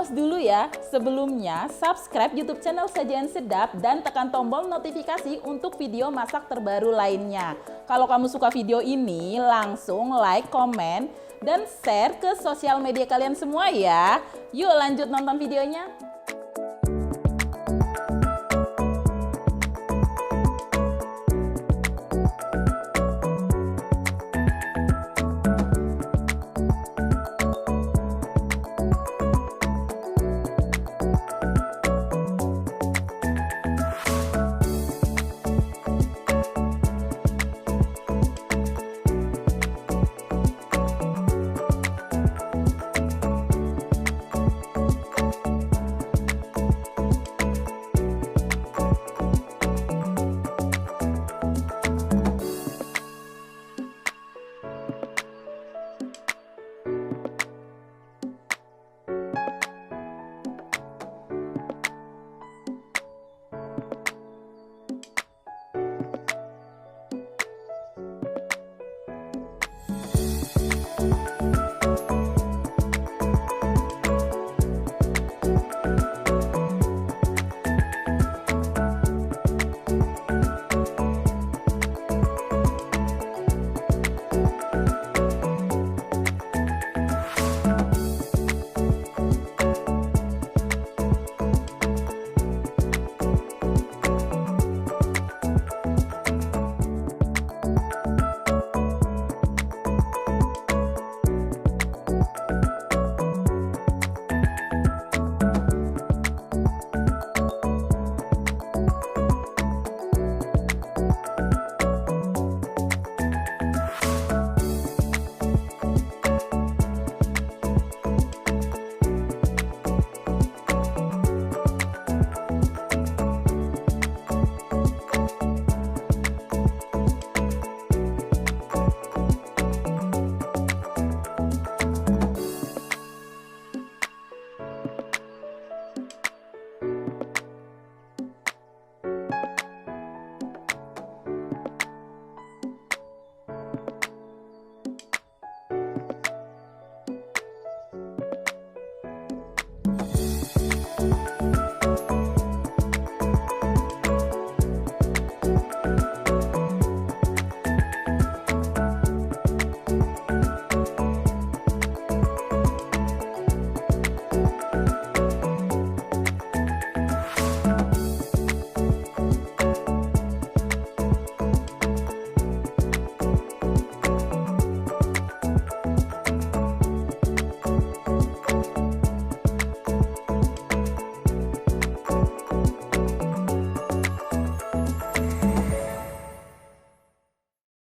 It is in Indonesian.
pause dulu ya. Sebelumnya, subscribe YouTube channel Sajian Sedap dan tekan tombol notifikasi untuk video masak terbaru lainnya. Kalau kamu suka video ini, langsung like, komen, dan share ke sosial media kalian semua ya. Yuk lanjut nonton videonya.